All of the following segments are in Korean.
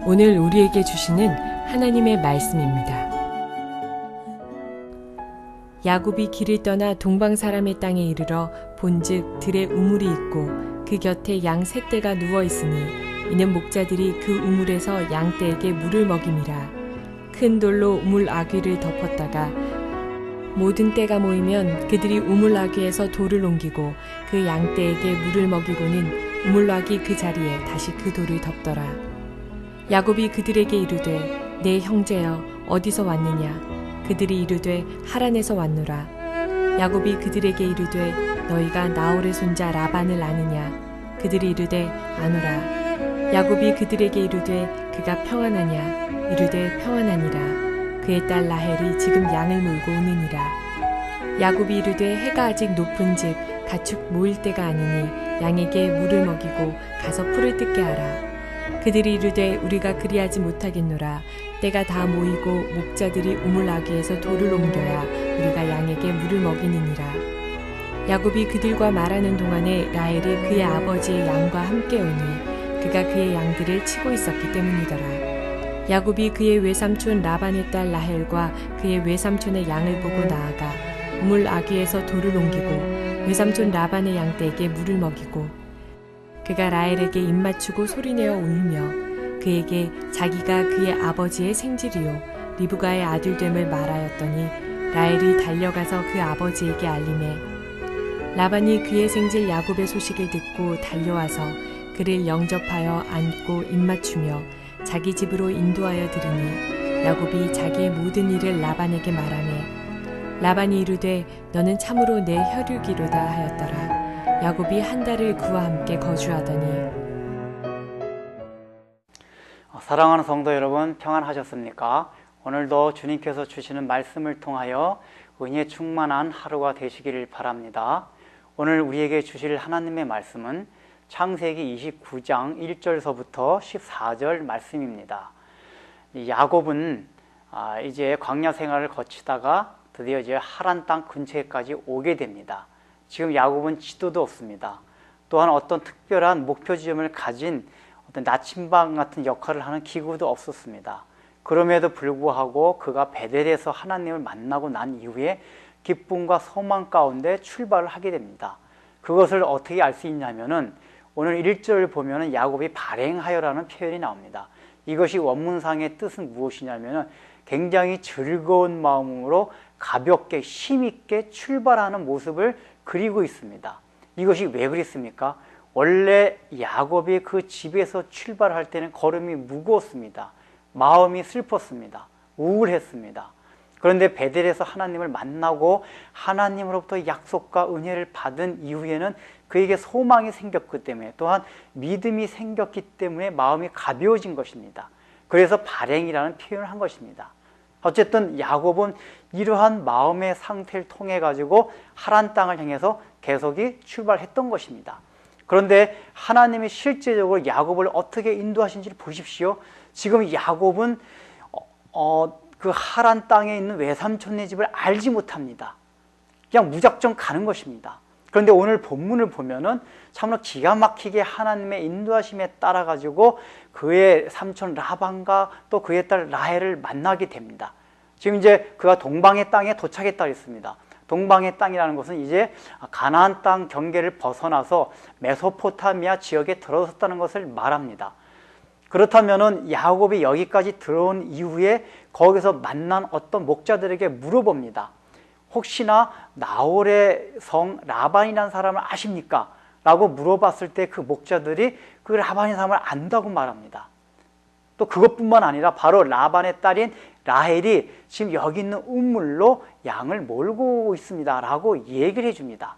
오늘 우리에게 주시는 하나님의 말씀입니다. 야곱이 길을 떠나 동방 사람의 땅에 이르러 본즉 들에 우물이 있고 그 곁에 양 세 떼가 누워 있으니 이는 목자들이 그 우물에서 양 떼에게 물을 먹임이라. 큰 돌로 우물 아귀를 덮었다가 모든 떼가 모이면 그들이 우물 아귀에서 돌을 옮기고 그 양 떼에게 물을 먹이고는 우물 아귀 그 자리에 다시 그 돌을 덮더라. 야곱이 그들에게 이르되 내 형제여 어디서 왔느냐? 그들이 이르되 하란에서 왔노라. 야곱이 그들에게 이르되 너희가 나홀의 손자 라반을 아느냐? 그들이 이르되 아노라. 야곱이 그들에게 이르되 그가 평안하냐? 이르되 평안하니라. 그의 딸 라헬이 지금 양을 몰고 오느니라. 야곱이 이르되 해가 아직 높은즉 가축 모일 때가 아니니 양에게 물을 먹이고 가서 풀을 뜯게 하라. 그들이 이르되 우리가 그리하지 못하겠노라. 때가 다 모이고 목자들이 우물 아귀에서 돌을 옮겨야 우리가 양에게 물을 먹이느니라. 야곱이 그들과 말하는 동안에 라헬이 그의 아버지의 양과 함께 오니 그가 그의 양들을 치고 있었기 때문이더라. 야곱이 그의 외삼촌 라반의 딸 라헬과 그의 외삼촌의 양을 보고 나아가 우물 아귀에서 돌을 옮기고 외삼촌 라반의 양떼에게 물을 먹이고 그가 라헬에게 입맞추고 소리내어 울며 그에게 자기가 그의 아버지의 생질이요 리브가의 아들됨을 말하였더니 라헬이 달려가서 그 아버지에게 알리매 라반이 그의 생질 야곱의 소식을 듣고 달려와서 그를 영접하여 안고 입맞추며 자기 집으로 인도하여 들으니 야곱이 자기의 모든 일을 라반에게 말하매 라반이 이르되 너는 참으로 내 혈육이로다 하였더라. 야곱이 한 달을 그와 함께 거주하더니. 사랑하는 성도 여러분, 평안하셨습니까? 오늘도 주님께서 주시는 말씀을 통하여 은혜 충만한 하루가 되시기를 바랍니다. 오늘 우리에게 주실 하나님의 말씀은 창세기 29장 1절서부터 14절 말씀입니다. 야곱은 이제 광야 생활을 거치다가 드디어 이제 하란 땅 근처에까지 오게 됩니다. 지금 야곱은 지도도 없습니다. 또한 어떤 특별한 목표 지점을 가진 어떤 나침반 같은 역할을 하는 기구도 없었습니다. 그럼에도 불구하고 그가 베델에서 하나님을 만나고 난 이후에 기쁨과 소망 가운데 출발을 하게 됩니다. 그것을 어떻게 알 수 있냐면은 오늘 1절을 보면은 야곱이 발행하여라는 표현이 나옵니다. 이것이 원문상의 뜻은 무엇이냐면은 굉장히 즐거운 마음으로 가볍게 힘있게 출발하는 모습을 그리고 있습니다. 이것이 왜 그랬습니까? 원래 야곱이 그 집에서 출발할 때는 걸음이 무거웠습니다. 마음이 슬펐습니다. 우울했습니다. 그런데 베델에서 하나님을 만나고 하나님으로부터 약속과 은혜를 받은 이후에는 그에게 소망이 생겼기 때문에 또한 믿음이 생겼기 때문에 마음이 가벼워진 것입니다. 그래서 발행이라는 표현을 한 것입니다. 어쨌든 야곱은 이러한 마음의 상태를 통해 가지고 하란 땅을 향해서 계속이 출발했던 것입니다. 그런데 하나님이 실제적으로 야곱을 어떻게 인도하신지를 보십시오. 지금 야곱은 그 하란 땅에 있는 외삼촌네 집을 알지 못합니다. 그냥 무작정 가는 것입니다. 그런데 오늘 본문을 보면은 참으로 기가 막히게 하나님의 인도하심에 따라 가지고 그의 삼촌 라반과 또 그의 딸 라헬을 만나게 됩니다. 지금 이제 그가 동방의 땅에 도착했다 했습니다. 동방의 땅이라는 것은 이제 가나안 땅 경계를 벗어나서 메소포타미아 지역에 들어섰다는 것을 말합니다. 그렇다면은 야곱이 여기까지 들어온 이후에 거기서 만난 어떤 목자들에게 물어봅니다. 혹시나 나홀의 성 라반이라는 사람을 아십니까? 라고 물어봤을 때 그 목자들이 그 라반이라는 사람을 안다고 말합니다. 또 그것뿐만 아니라 바로 라반의 딸인 라헬이 지금 여기 있는 우물로 양을 몰고 있습니다 라고 얘기를 해줍니다.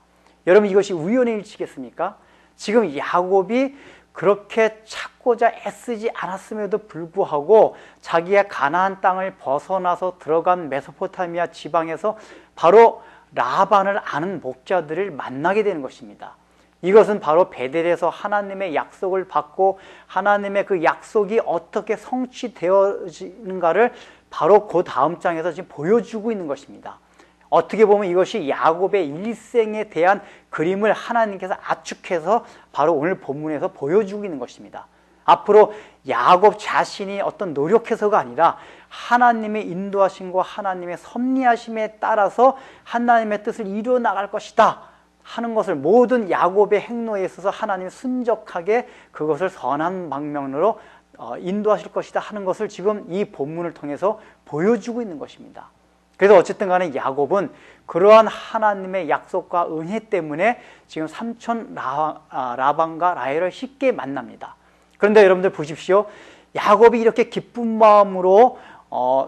여러분, 이것이 우연의 일치겠습니까? 지금 야곱이 그렇게 찾고자 애쓰지 않았음에도 불구하고 자기의 가나안 땅을 벗어나서 들어간 메소포타미아 지방에서 바로 라반을 아는 목자들을 만나게 되는 것입니다. 이것은 바로 베델에서 하나님의 약속을 받고 하나님의 그 약속이 어떻게 성취되어지는가를 바로 그 다음 장에서 지금 보여주고 있는 것입니다. 어떻게 보면 이것이 야곱의 일생에 대한 그림을 하나님께서 압축해서 바로 오늘 본문에서 보여주고 있는 것입니다. 앞으로 야곱 자신이 어떤 노력해서가 아니라 하나님의 인도하심과 하나님의 섭리하심에 따라서 하나님의 뜻을 이루어 나갈 것이다 하는 것을, 모든 야곱의 행로에 있어서 하나님이 순적하게 그것을 선한 방면으로 인도하실 것이다 하는 것을 지금 이 본문을 통해서 보여주고 있는 것입니다. 그래서 어쨌든 간에 야곱은 그러한 하나님의 약속과 은혜 때문에 지금 삼촌 라반과 라헬을 쉽게 만납니다. 그런데 여러분들 보십시오. 야곱이 이렇게 기쁜 마음으로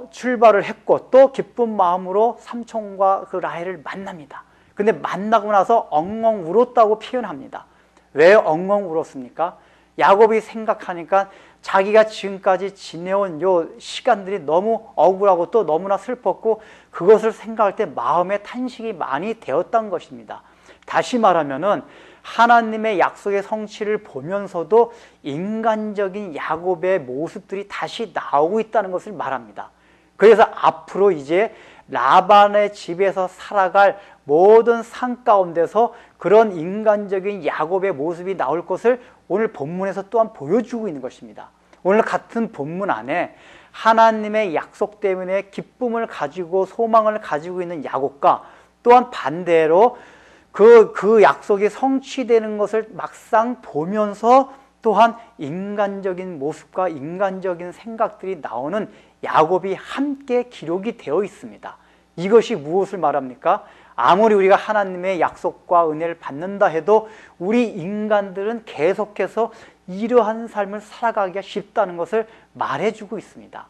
출발을 했고 또 기쁜 마음으로 삼촌과 그 라헬을 만납니다. 근데 만나고 나서 엉엉 울었다고 표현합니다. 왜 엉엉 울었습니까? 야곱이 생각하니까 자기가 지금까지 지내온 요 시간들이 너무 억울하고 또 너무나 슬펐고 그것을 생각할 때 마음에 탄식이 많이 되었던 것입니다. 다시 말하면은 하나님의 약속의 성취를 보면서도 인간적인 야곱의 모습들이 다시 나오고 있다는 것을 말합니다. 그래서 앞으로 이제 라반의 집에서 살아갈 모든 상 가운데서 그런 인간적인 야곱의 모습이 나올 것을 오늘 본문에서 또한 보여주고 있는 것입니다. 오늘 같은 본문 안에 하나님의 약속 때문에 기쁨을 가지고 소망을 가지고 있는 야곱과 또한 반대로 그 약속이 성취되는 것을 막상 보면서 또한 인간적인 모습과 인간적인 생각들이 나오는 야곱이 함께 기록이 되어 있습니다. 이것이 무엇을 말합니까? 아무리 우리가 하나님의 약속과 은혜를 받는다 해도 우리 인간들은 계속해서 이러한 삶을 살아가기가 쉽다는 것을 말해주고 있습니다.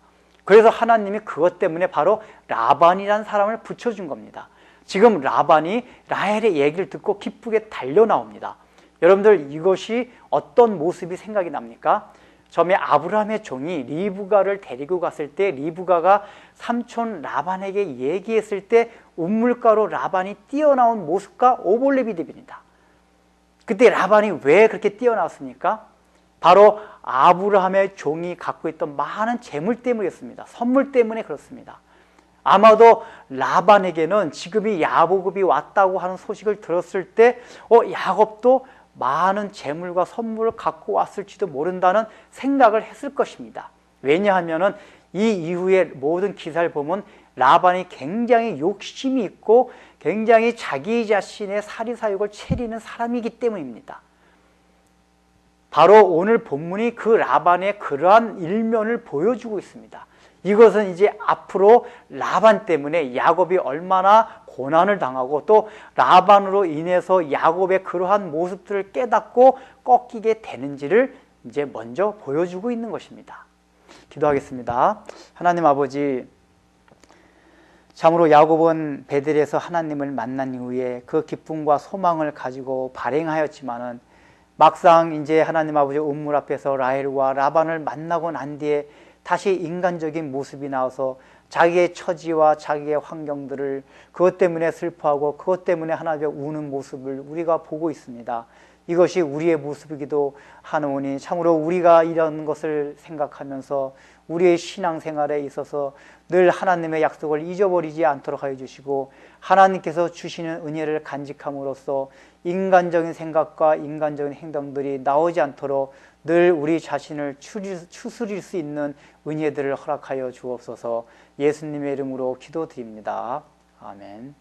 그래서 하나님이 그것 때문에 바로 라반이라는 사람을 붙여준 겁니다. 지금 라반이 라헬의 얘기를 듣고 기쁘게 달려 나옵니다. 여러분들 이것이 어떤 모습이 생각이 납니까? 처음에 아브라함의 종이 리브가를 데리고 갔을 때 리브가가 삼촌 라반에게 얘기했을 때 우물가로 라반이 뛰어나온 모습과 오볼레비 됩니다. 그때 라반이 왜 그렇게 뛰어나왔습니까? 바로 아브라함의 종이 갖고 있던 많은 재물 때문이었습니다. 선물 때문에 그렇습니다. 아마도 라반에게는 지금이 야곱이 왔다고 하는 소식을 들었을 때 야곱도 많은 재물과 선물을 갖고 왔을지도 모른다는 생각을 했을 것입니다. 왜냐하면 이 이후에 모든 기사를 보면 라반이 굉장히 욕심이 있고 굉장히 자기 자신의 사리사욕을 채리는 사람이기 때문입니다. 바로 오늘 본문이 그 라반의 그러한 일면을 보여주고 있습니다. 이것은 이제 앞으로 라반 때문에 야곱이 얼마나 고난을 당하고 또 라반으로 인해서 야곱의 그러한 모습들을 깨닫고 꺾이게 되는지를 이제 먼저 보여주고 있는 것입니다. 기도하겠습니다. 하나님 아버지, 참으로 야곱은 베델에서 하나님을 만난 이후에 그 기쁨과 소망을 가지고 발행하였지만은 막상 이제 하나님 아버지 우물 앞에서 라헬과 라반을 만나고 난 뒤에 다시 인간적인 모습이 나와서 자기의 처지와 자기의 환경들을 그것 때문에 슬퍼하고 그것 때문에 하나님 우는 모습을 우리가 보고 있습니다. 이것이 우리의 모습이기도 하노니 참으로 우리가 이런 것을 생각하면서 우리의 신앙생활에 있어서 늘 하나님의 약속을 잊어버리지 않도록 하여 주시고 하나님께서 주시는 은혜를 간직함으로써 인간적인 생각과 인간적인 행동들이 나오지 않도록 늘 우리 자신을 추스릴 수 있는 은혜들을 허락하여 주옵소서. 예수님의 이름으로 기도드립니다. 아멘.